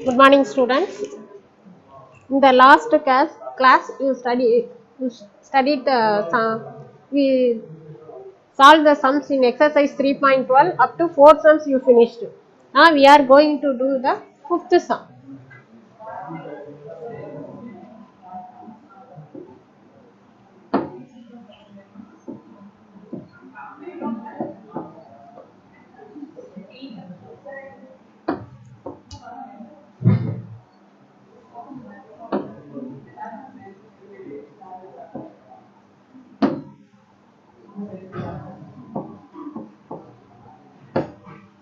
Good morning, students. In the last class we solved the sums in exercise 3.12 up to 4 sums you finished. Now we are going to do the fifth sum.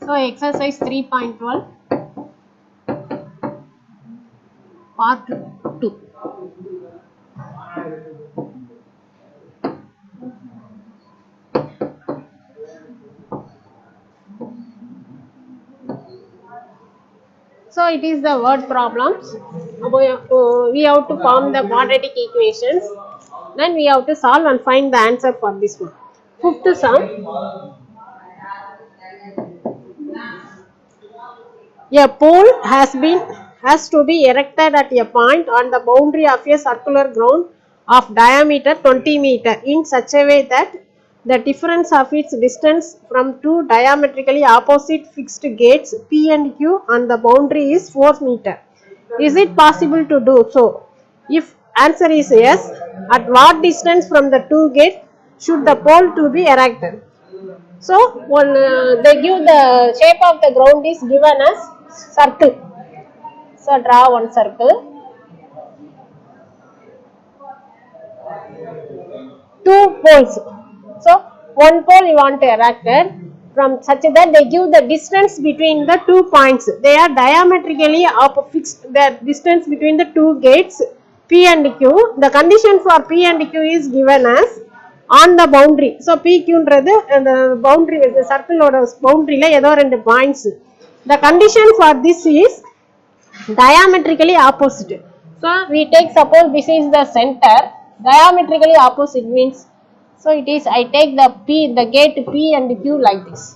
So exercise 3.12 part 2. So it is the word problems. We have to form the quadratic equations. Then we have to solve and find the answer for this one. Fifth sum. A pole has to be erected at a point on the boundary of a circular ground of diameter 20 meter in such a way that the difference of its distance from two diametrically opposite fixed gates P and Q on the boundary is 4 meter. Is it possible to do so? If answer is yes, at what distance from the two gates should the pole to be erected? So, they give the shape of the ground is given as circle. So, draw one circle. Two poles. So, one pole you want to erect it from such that they give the distance between the 2 points. They are diametrically fixed. The distance between the two gates P and Q. The condition for P and Q is given as on the boundary. So, PQ the boundary, the circle or boundary la edo rendu points. The condition for this is diametrically opposite. So, we take suppose this is the center, diametrically opposite means, so it is I take the gate P and Q like this.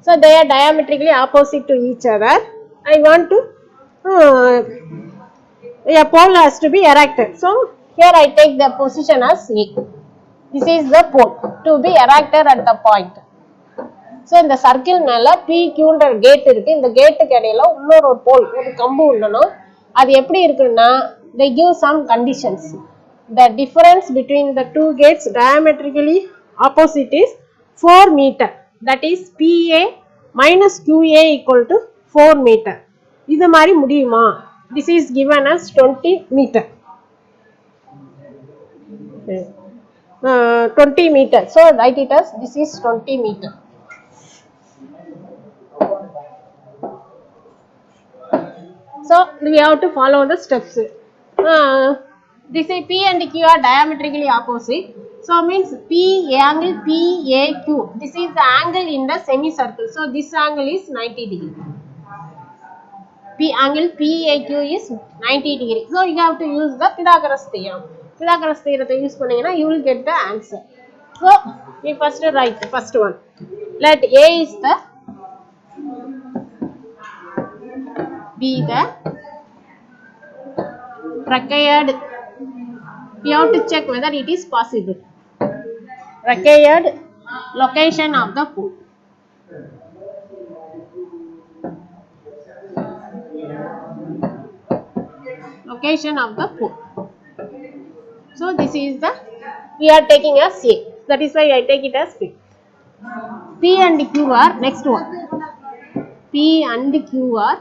So, they are diametrically opposite to each other. I want to a pole has to be erected. So, here I take the position as A. This is the pole to be erected at the point. So, இந்த circle மேல PQன்ற gate இருக்கு. இந்த கேட்டுக்கு இடையில இன்னொரு போல் ஒரு கம்பு உள்ளணும். அது எப்படி இருக்குன்னா, they give some conditions. The difference between the two gates diametrically opposite is 4 meter. That is PA minus QA equal to 4 meter. இது மாதிரி முடியுமா? This is given as 20 meter. 20 meter. So, write it as this is 20 meter. So, we have to follow the steps. This is P and Q are diametrically opposite. So, means P angle PAQ. This is the angle in the semicircle. So, this angle is 90 degree. P angle PAQ is 90 degree. So, you have to use the Pythagoras theorem. Pythagoras theorem use pannina, you will get the answer. So, we first write the first one. Let A is the be the required, we have to check whether it is possible. Required location of the pole. Location of the pole. So, this is the, we are taking as A. That is why I take it as P. P and Q are, next one. P and Q are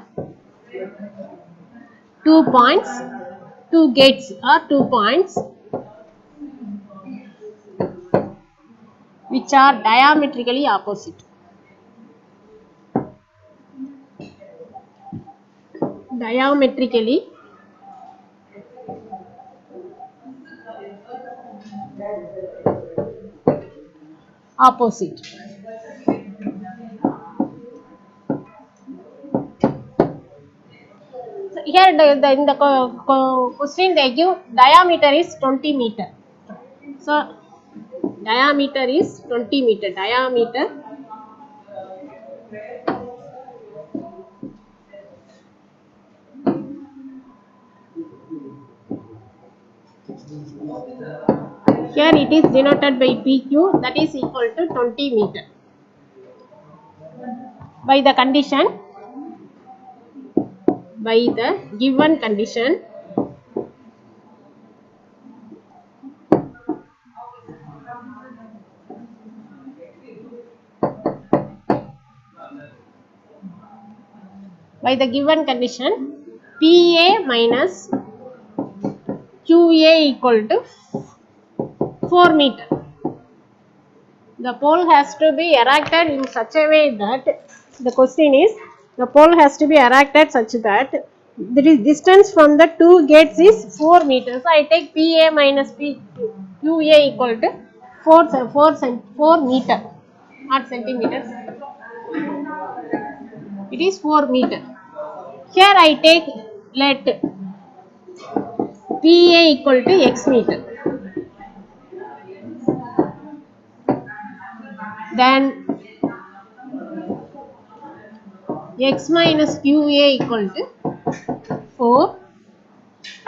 2 points, 2 gates are 2 points which are diametrically opposite. Diametrically opposite. So, here in the question they give diameter is 20 meter. So, diameter is 20 meter. Here it is denoted by PQ, that is equal to 20 meter. By the condition, by the given condition, by the given condition, PA minus QA equal to 4 meter. The pole has to be erected in such a way that the question is, the pole has to be erected such that the distance from the two gates is 4 meters. So I take PA minus QA equal to 4 meter, not centimeters. It is 4 meter. Here I take, let PA equal to x meter. Then x minus QA equal to 4.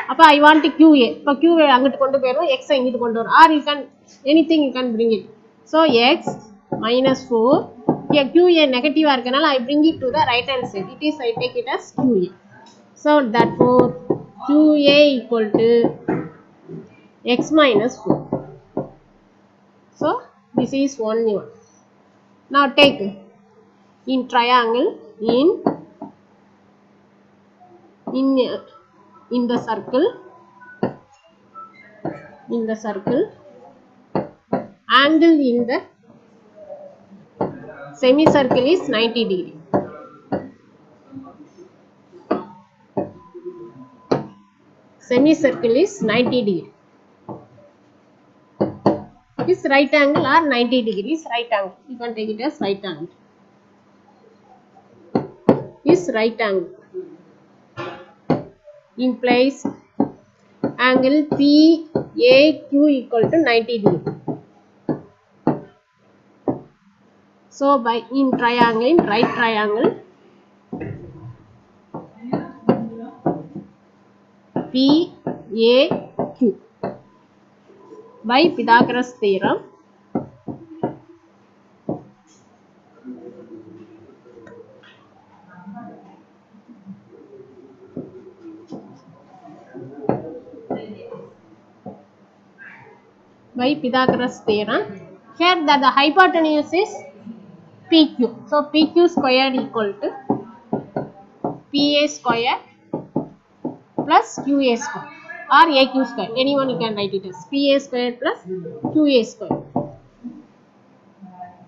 அப்போ I want QA. இப்போ QA அங்கிட்டு கொண்டு போயிடும், x இங்கிட்டு கொண்டு வரும், or you can anything you can bring it. So x minus 4. Here QA நெகட்டிவா இருக்கனால I bring it to the right hand side. It is, I take it as QA. So therefore QA equal to x minus 4. So this is one new one. Now take in triangle, in the circle, angle in the semicircle is 90 degree. Semicircle is 90 degree. Is right angle or 90 degrees right angle. You can take it as right angle. Is right angle implies angle PAQ equal to 90 degree. So by in triangle, in right triangle, PAQ by Pythagoras theorem, here that the hypotenuse is PQ. So PQ squared equal to PA square plus QA square or AQ square. Anyone you can write it as PA square plus QA square.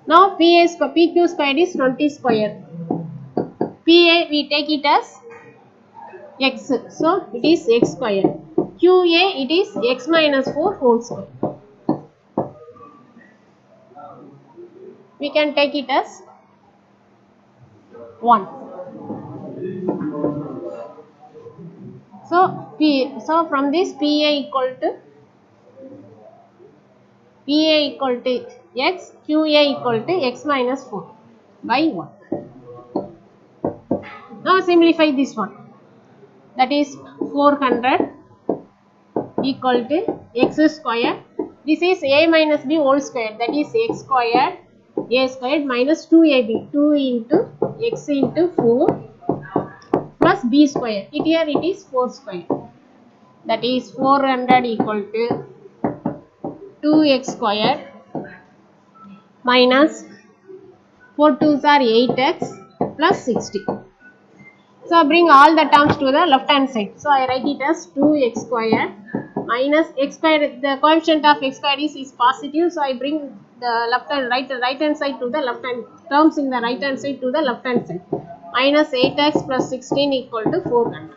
Now PQ square is 20 square. PA we take it as x. So it is x square. QA it is x minus 4 whole square. We can take it as 1. So from this PA equal to x, QA equal to x minus 4 by 1. Now simplify this one. That is 400 equal to x square. This is a minus b whole square. That is x squared a squared minus 2ab. 2 into x into 4 plus b square. Here it is 4 square. That is 400 equal to 2x squared minus 4 2s are 8x plus 60. So bring all the terms to the left hand side. So I write it as 2x squared minus x squared. The coefficient of x squared is positive. So I bring the right hand side to the left hand, terms in the right hand side to the left hand side. Minus 8x plus 16 equal to 400.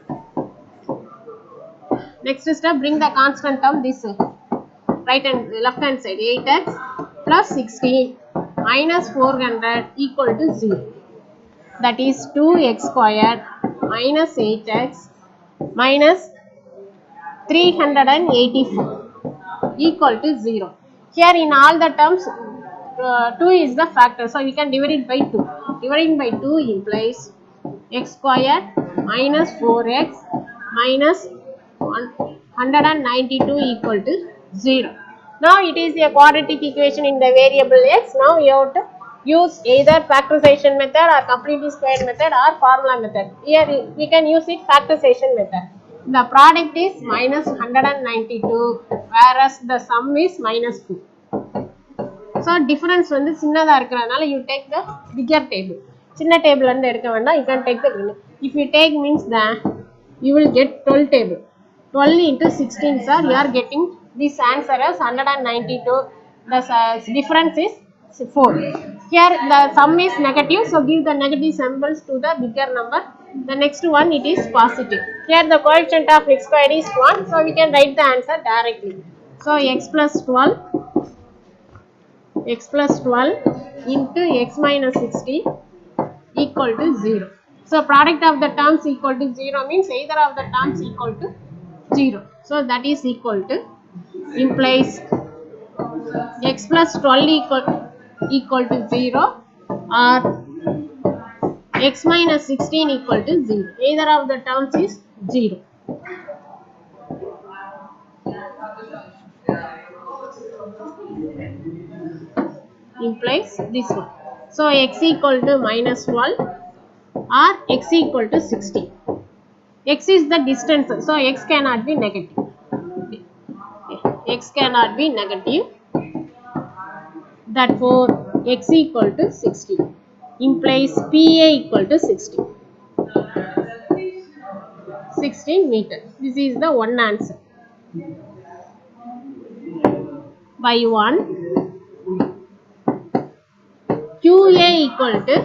Next step, bring the constant term this left hand side, 8x plus 16 minus 400 equal to 0. That is 2x squared minus 8x minus 384 equal to 0. Here in all the terms 2 is the factor, so we can divide it by 2. Dividing by 2 implies x squared minus 4x minus 192 equal to 0. Now it is a quadratic equation in the variable x. Now you have to use either factorization method or completely squared method or formula method. Here we can use it factorization method. The product is minus 192 whereas the sum is minus 2. So difference வந்து சின்னதா இருக்கறனால you take the bigger table. சின்ன table வந்து எடுக்க வேண்டாம். You can take the bigger. If you take means that you will get 12 table. 12 into 16 sir, you are getting this answer as 192. The difference is 4. Here the sum is negative, so give the negative symbols to the bigger number. The next one it is positive. Here the coefficient of x squared is 1, so we can write the answer directly. So x plus 12 into x minus 16 equal to 0. So product of the terms equal to 0 means either of the terms equal to 0. So that is equal to implies x plus 12 equal to 0 or x minus 16 equal to 0. Either of the terms is 0. Implies this one. So x equal to minus 12 or x equal to 16. X is the distance, so x cannot be negative. X cannot be negative. Therefore, x equal to 16 implies PA equal to 16. 16 meter. This is the one answer. By 1, QA equal to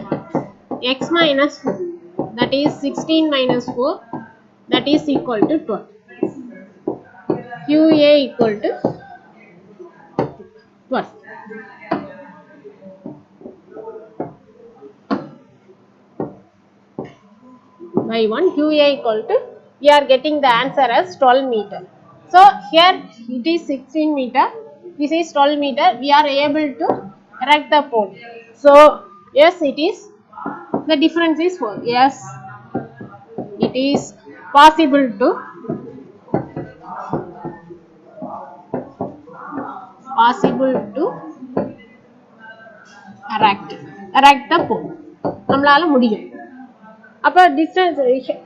x minus 4. That is 16 minus 4. That is equal to 12. QA equal to 12. By 1, QA equal to, we are getting the answer as 12 meter. So here it is 16 meter. This is 12 meter. We are able to erect the pole. So yes, it is. The difference is 4. Yes, it is possible to erect the pole. நம்மளால முடியும். Upper distance,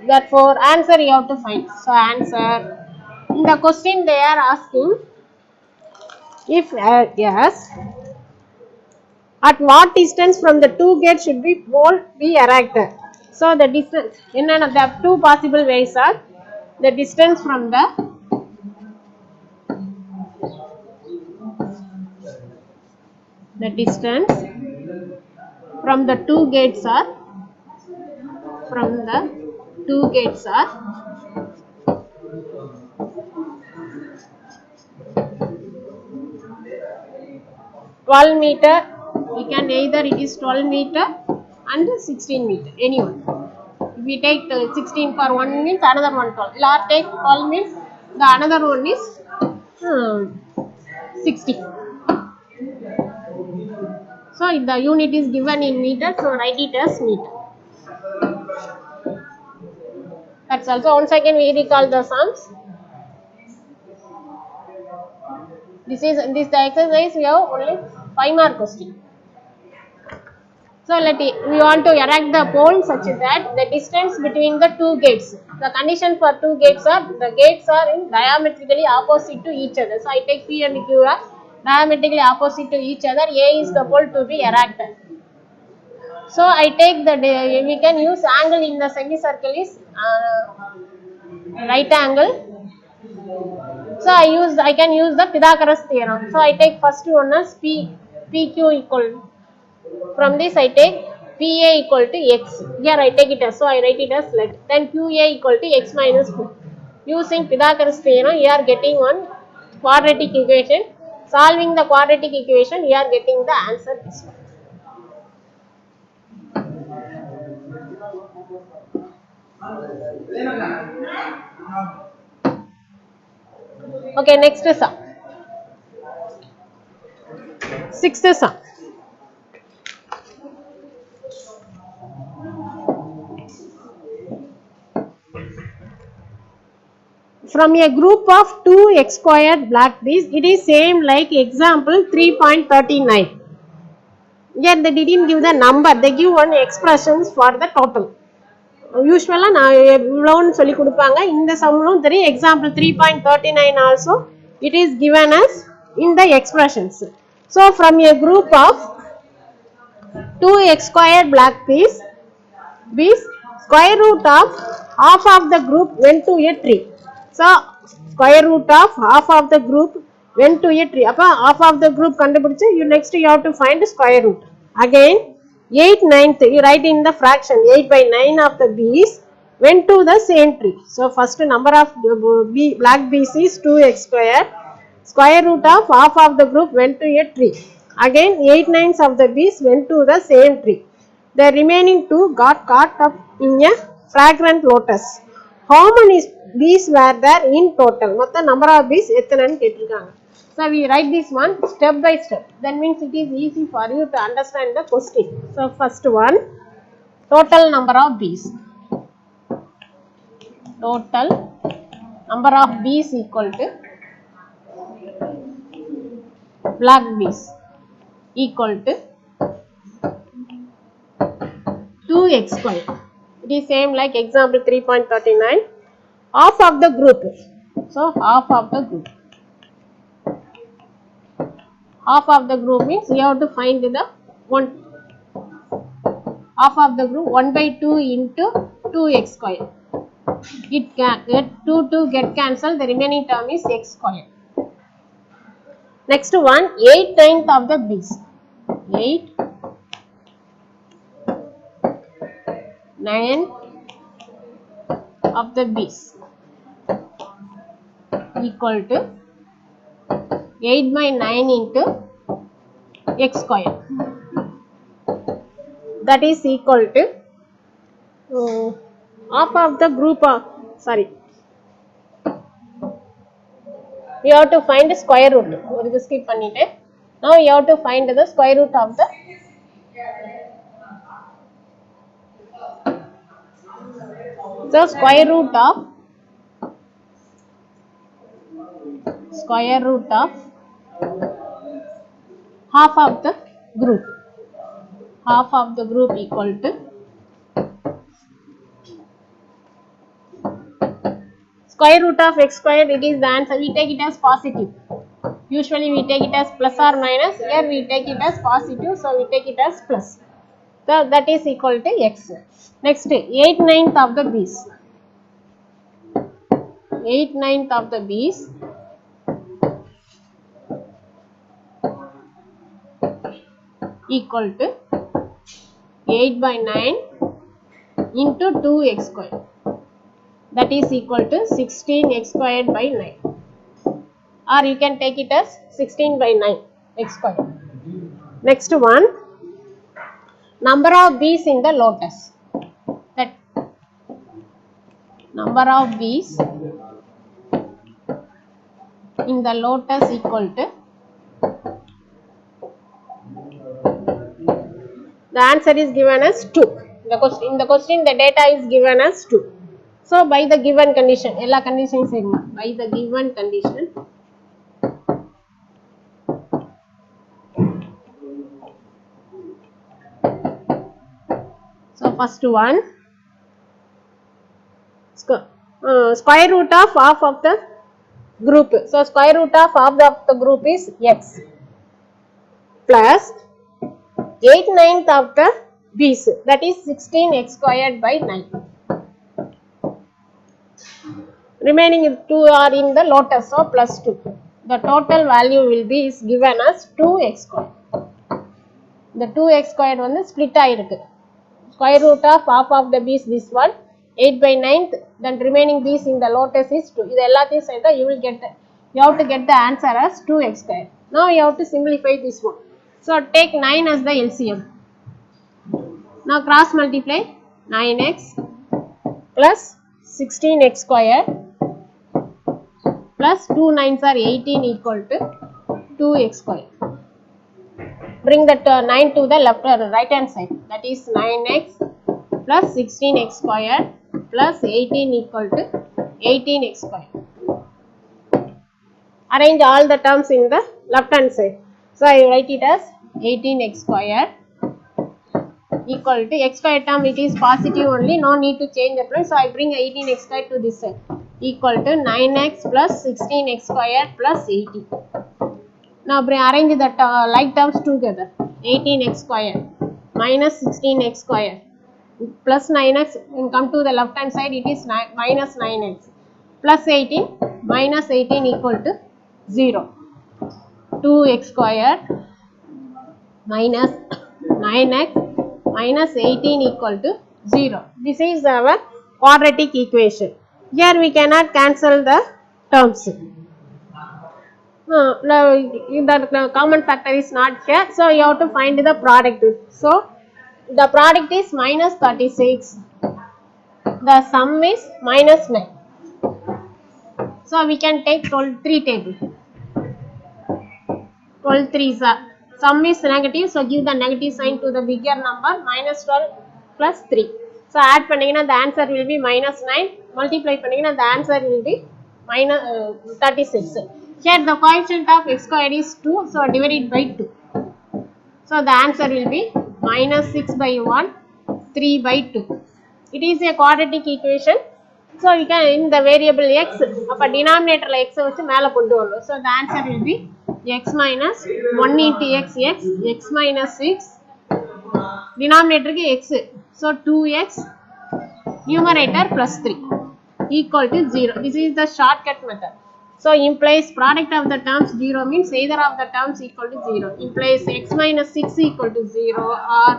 therefore answer you have to find. So answer in the question they are asking if yes, at what distance from the two gates should be pole be erected. So the distance in the two possible ways are the distance from the two gates are 12 meter. We can either it is 12 meter and 16 meter, anyone. If we take 16 for one means another one 12. Or take 12 means the another one is 60. So if the unit is given in meter, so write it as meter. That's also. Once again we recall the sums. This the exercise. We have only 5 mark question. So we want to erect the pole such that the distance between the two gates. The condition for two gates are the gates are in diametrically opposite to each other. So I take P and Q are diametrically opposite to each other. A is the pole to be erected. So I take we can use angle in the semicircle is right angle. So I can use the Pythagoras theorem. So I take first one as PQ equal. From this I take PA equal to x. Here I take it as, so I write it as let. Then QA equal to x minus 4. Using Pythagoras theorem, you are getting one quadratic equation. Solving the quadratic equation, you are getting the answer this one. Okay, next sum. Sixth sum. from a group of 2x squared black bees, it is same like example 3.39. Here they didn't give the number, they give one expressions for the total. Usually நான் இவ்வளோன்னு சொல்லி கொடுப்பாங்க. இந்த சம்லும் தெரியும். Example 3.39 also it is given as in the expressions. So from a group of 2x squared black bees, square root of half of the group went to a tree. So square root of half of the group went to a tree. அப்ப half of the group கண்டுபிடிச்சு you next you have to find square root. Again 8/9 you write in the fraction 8/9 of the bees went to the same tree. So first number of black bees is 2x squared. Square root of half of the group went to a tree. Again 8/9 of the bees went to the same tree. The remaining two got caught up in a fragrant lotus. How many bees were there in total? மொத்த number of bees எத்தனைன்னு கேட்டிருக்காங்க. So we write this one step by step. That means it is easy for you to understand the question. So first one, total number of bees. Total number of bees equal to black bees equal to 2x squared. It is same like example 3.39. Half of the group. So half of the group. Half of the group means you have to find the one. Half of the group 1/2 into 2x squared. It can get 2 get cancelled. The remaining term is x squared. Next one 8/9 of the bees. 8/9 of the bees equal to 8/9 into x squared. That is equal to half of the group of, sorry, you have to find the square root. ஒரு skip பண்ணிட்டேன். Now you have to find the square root of the square root of half of the group. Half of the group equal to square root of x squared. It is the answer. We take it as positive. Usually we take it as plus or minus. Here we take it as positive, so we take it as plus. So that is equal to x. Next 8/9 of the bees. 8/9 of the bees equal to 8/9 into 2x squared. That is equal to 16x squared by 9. Or you can take it as 16/9 x squared. Next one, number of bees in the lotus. That number of bees in the lotus equal to, the answer is given as 2. In the question the data is given as 2. So by the given condition, எல்லா conditions by the given condition, so first one, square root of half of the group. So square root of half of the group is x plus 8/9 of the bees, that is 16x squared by 9. Remaining 2 are in the lotus, so plus 2. The total value will be is given as 2x squared. The 2x squared வந்து split ஆயிருக்கு. Square root of half of the bees this one, 8/9, then remaining bees in the lotus is 2. இது எல்லாத்தையும் சேர்த்தா you will get, you have to get the answer as 2x squared. Now you have to simplify this one. So take 9 as the LCM. Now cross multiply 9x plus 16x squared plus 2 9s are 18 equal to 2x squared. Bring that 9 to the left or right hand side. That is 9x plus 16x squared plus 18 equal to 18x squared. arrange all the terms in the left hand side. So I write it as 18x square equal to x square term, it is positive only, no need to change the place. So I bring 18x square to this side equal to 9x plus 16x square plus 80. Now arrange the like terms together. 18x square minus 16x square plus 9x, come to the left hand side, it is minus 9x plus 18 minus 18 equal to 0. 2x square minus 9x minus 18 equal to 0. This is our quadratic equation. Here we cannot cancel the terms. The common factor is not here, so you have to find the product. So the product is minus 36. The sum is minus 9. So we can take 3 table. 12 3s are. Sum is negative, so give the negative sign to the bigger number. Minus 12 plus 3. So add பண்ணீங்கன்னா the answer will be minus 9. Multiply பண்ணீங்கன்னா the answer will be minus 36. Here the coefficient of x squared is 2, so divide it by 2. So the answer will be minus 6 by 1, 3 by 2. It is a quadratic equation. So we can in the variable x, அப்ப denominator x வச்சு மேல கொண்டு வரணும். So the answer will be x minus 1 into x minus 6, denominator க்கு x, so 2x, numerator plus 3 equal to 0. This is the shortcut method. So implies product of the terms 0 means either of the terms equal to 0. Implies x minus 6 equal to 0 or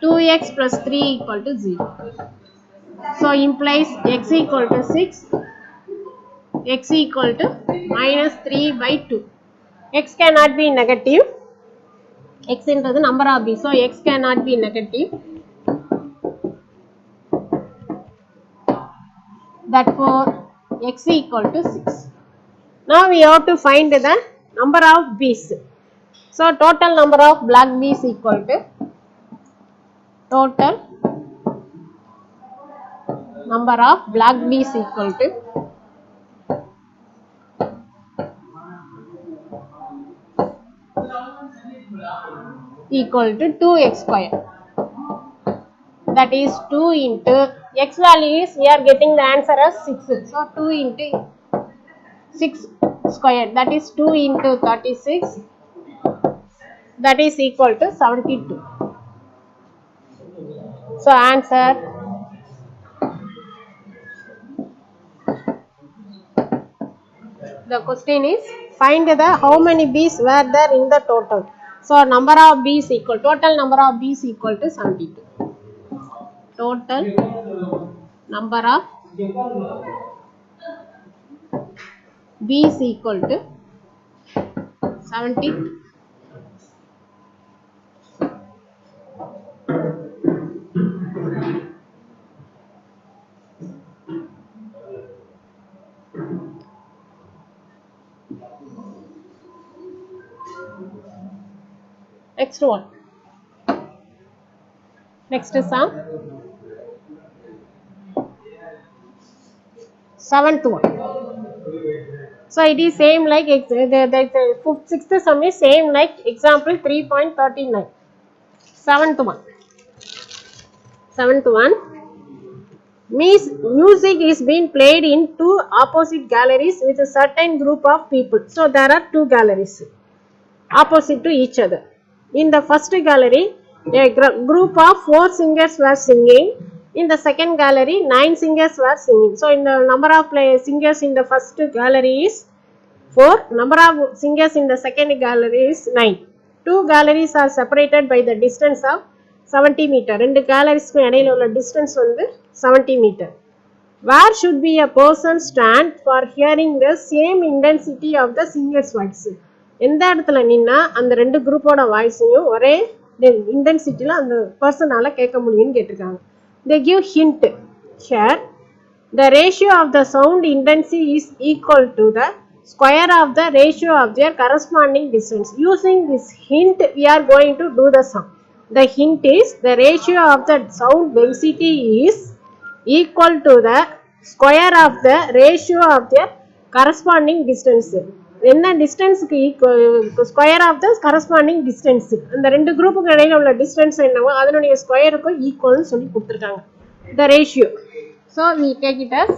2x plus 3 equal to 0. So implies x equal to 6, x equal to minus 3 by 2. X cannot be negative. X into the number of b, so x cannot be negative. Therefore x equal to 6. Now we have to find the number of bees. So total number of black bees equal to total number of black bees equal to equal to 2x square. That is 2 into x value is we are getting the answer as 6. So 2 into 6 square, that is 2 into 36, that is equal to 72. So answer the question is find the how many bees were there in the total. So number of bees equal total number of bees equal to 72. Total number of bees equal to 72. Next one. Next sum. 7th one. So it is same like the sixth sum is same like example 3.39. Seventh one. Music is being played in two opposite galleries with a certain group of people. So there are two galleries opposite to each other. In the first gallery, a group of 4 singers were singing. In the second gallery, 9 singers were singing. So in the number of singers in the first gallery is 4. Number of singers in the second gallery is 9. Two galleries are separated by the distance of 70 meter. ரெண்டு galleries இடையில உள்ள distance வந்து 70 meter. Where should be a person stand for hearing the same intensity of the singer's voice? எந்த இடத்துல நின்னா அந்த ரெண்டு குரூப்போட வாய்ஸையும் ஒரே இன்டென்சிட்டில அந்த பர்சனால கேட்க முடியும்னு கேட்டிருக்காங்க. They give hint here. The ratio of the sound intensity is equal to the square of the ratio of their corresponding distance. Using this hint, we are going to do the sum. The hint is the ratio of the sound density is equal to the square of the ratio of their corresponding distance. என்ன டிஸ்டன்ஸ்க்கு square of the corresponding distance, அந்த ரெண்டு குரூப்புக்கு இடையில உள்ள distance என்னவோ அதனுடைய ஸ்கொயருக்கும் ஈக்குவல்னு சொல்லி கொடுத்துருக்காங்க the ratio. So we take it as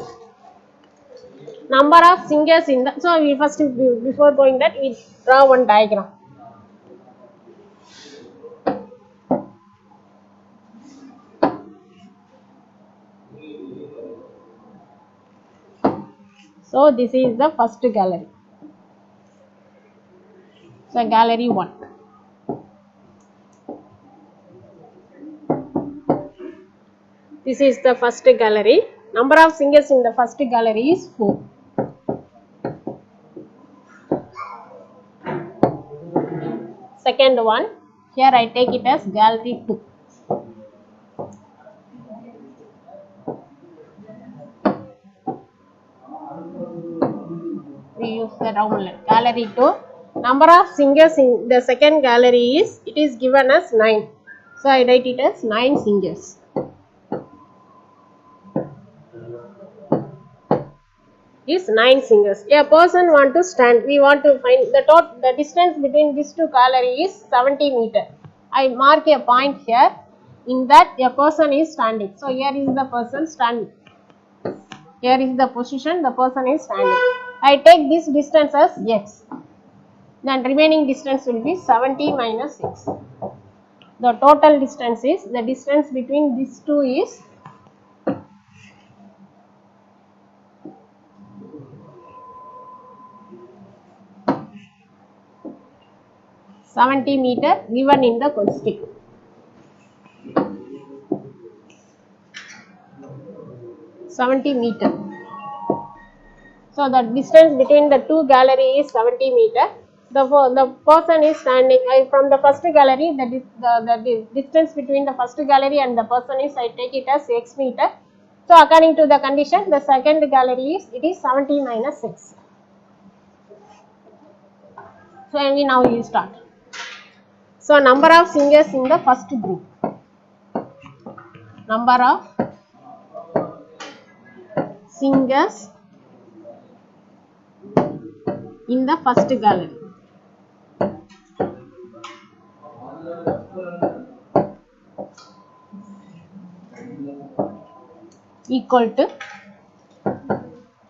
number of fingers in the, so we first before going that we draw one diagram. So this is the first gallery. So gallery 1. This is the first gallery. Number of fingers in the first gallery is 4. Second one, here I take it as gallery 2. We use the round line. Gallery 2. Number of fingers in the second gallery is, it is given as 9. So I write it as 9 fingers. Is 9 fingers. A person want to stand. We want to find the distance between these two gallery is 70 meter. I mark a point here. In that a person is standing. So here is the person standing. Here is the position. The person is standing. I take this distance as x. Then remaining distance will be 70 minus 6. The total distance is, the distance between these two is 70 meter given in the question. meter. So the distance between the two gallery is 70 meter. The person is standing. From the first gallery, the distance between the first gallery and the person is, I take it as x meter. So according to the condition, the second gallery is, it is 70 minus 6. So we now you start. So number of fingers in the first group. Number of fingers in the first gallery. Equal to,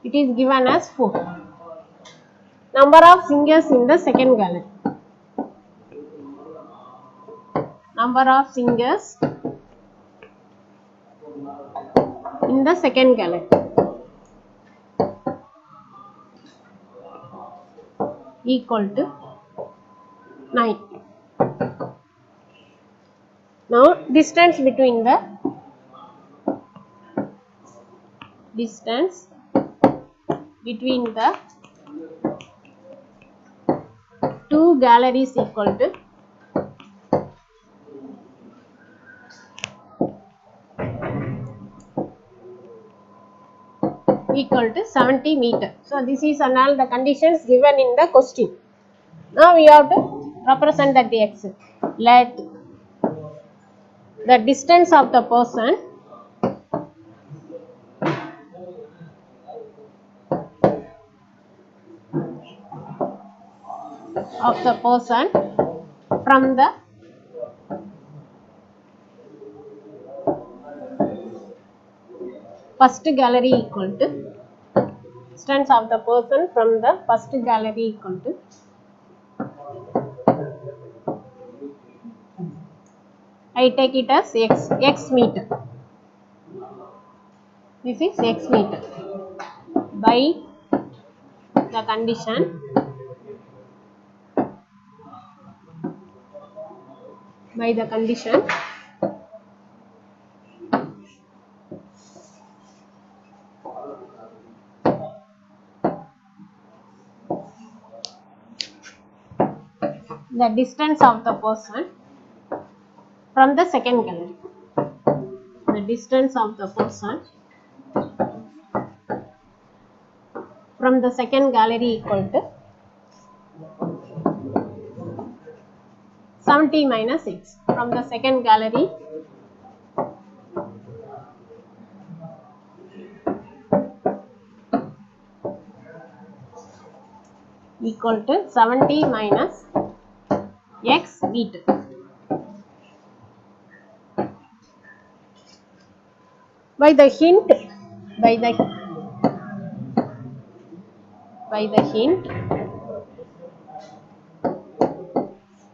it is given as 4. Number of fingers in the second gallery. Number of fingers in the second gallery. Equal to 9. Now distance between the two galleries equal to equal to 70 meter. So this is all the conditions given in the question. Now we have to represent that the x. Let the distance of the person from the first gallery equal to, distance of the person from the first gallery equal to I take it as x meter. This is x meter by the condition the distance of the person from the second gallery. The distance of the person from the second gallery equal to 70 minus 6. From the second gallery, equal to 70 minus x beat. By the hint,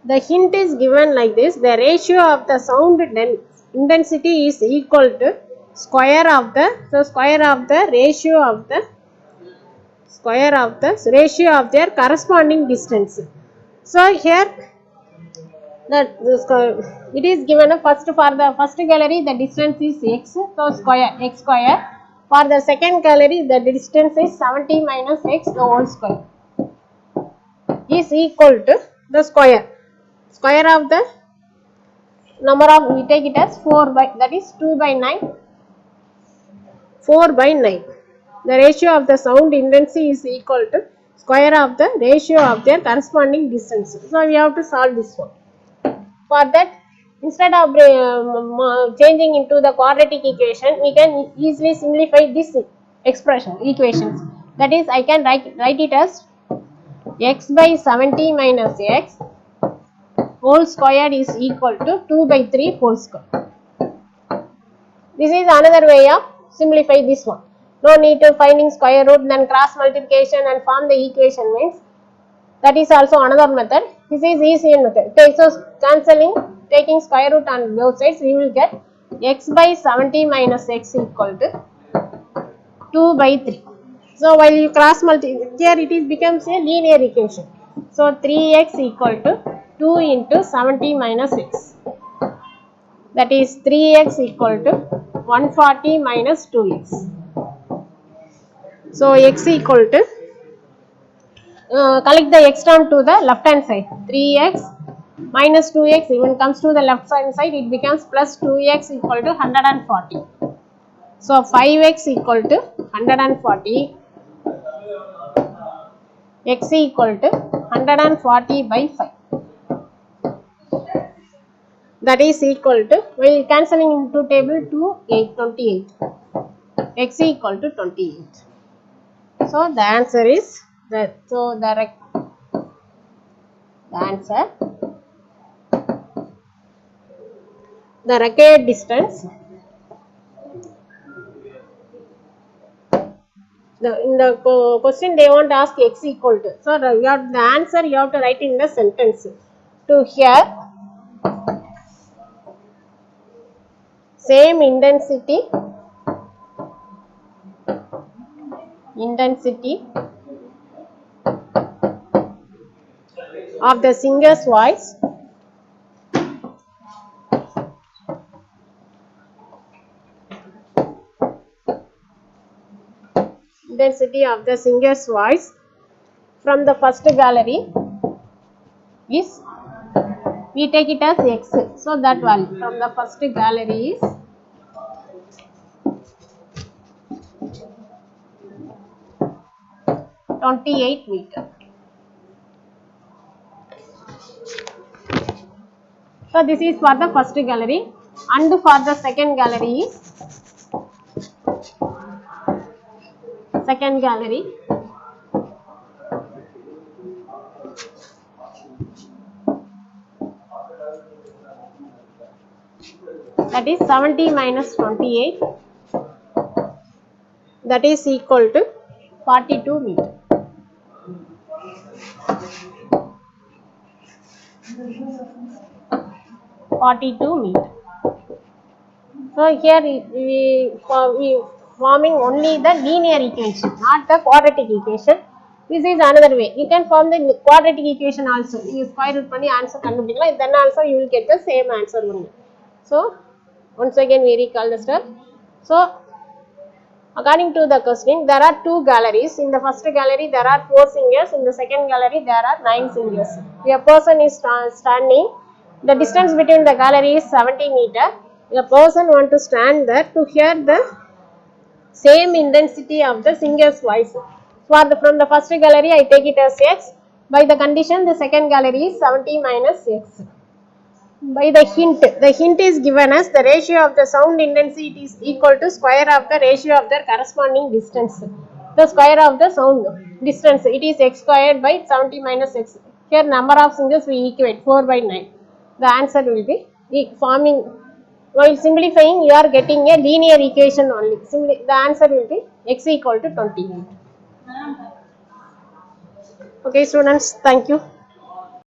the hint is given like this: the ratio of the sound intensity is equal to square of the ratio of their corresponding distance. So here it is given first for the first gallery the distance is x, so x square. For the second gallery the distance is 70 minus x the whole square is equal to the square of the number of, we take it as 4 by, that is 2 by 9, 4 by 9. The ratio of the sound intensity is equal to square of the ratio of their corresponding distance. So we have to solve this one. For that, instead of changing into the quadratic equation, we can easily simplify this equations. That is, I can write it as x by 70 minus x whole square is equal to 2 by 3 whole square. This is another way of simplify this one. No need to finding square root, then cross multiplication and form the equation means. That is also another method. This is easy method. Okay, so cancelling, taking square root on both sides, we will get x by 70 minus x equal to 2 by 3. So while you cross multiply, here it becomes a linear equation. So 3x equal to 2 into 70 minus x. That is 3x equal to 140 minus 2x. So x equal to, collect the x term to the left hand side. 3x minus 2x, even comes to the left hand side, it becomes plus 2x equal to 140. So 5x equal to 140, x equal to 140 by 5. That is equal to, we cancelling into table 28, x equal to 28. So the answer is that. So the answer, the required distance, in the question they want to ask x equal to. So the answer you have to write in the sentence. To here, same intensity of the singer's voice from the first gallery is, we take it as x. So that value from the first gallery is 28 meter. So this is for the first gallery, and for the second gallery is, that is 70 minus 28, that is equal to 42 meter. So here we forming only the linear equation, not the quadratic equation. This is another way. You can form the quadratic equation also. You square root பண்ணி answer கண்டுபிடிக்கலாம். Then also you will get the same answer only. So once again we recall the step. So according to the question, there are two galleries. In the first gallery there are 4 singers. In the second gallery there are 9 singers. A person is standing. The distance between the gallery is 70 meter. A person want to stand there to hear the same intensity of the singer's voice. From the first gallery I take it as x. By the condition, the second gallery is 70 minus x. By the hint is given as the ratio of the sound intensity is equal to square of the ratio of their corresponding distance. The square of the sound distance, it is x squared by 70 minus x. Here number of fingers we equate 4 by 9. The answer will be forming, while simplifying you are getting a linear equation only. The answer will be x equal to 28. Okay students, thank you.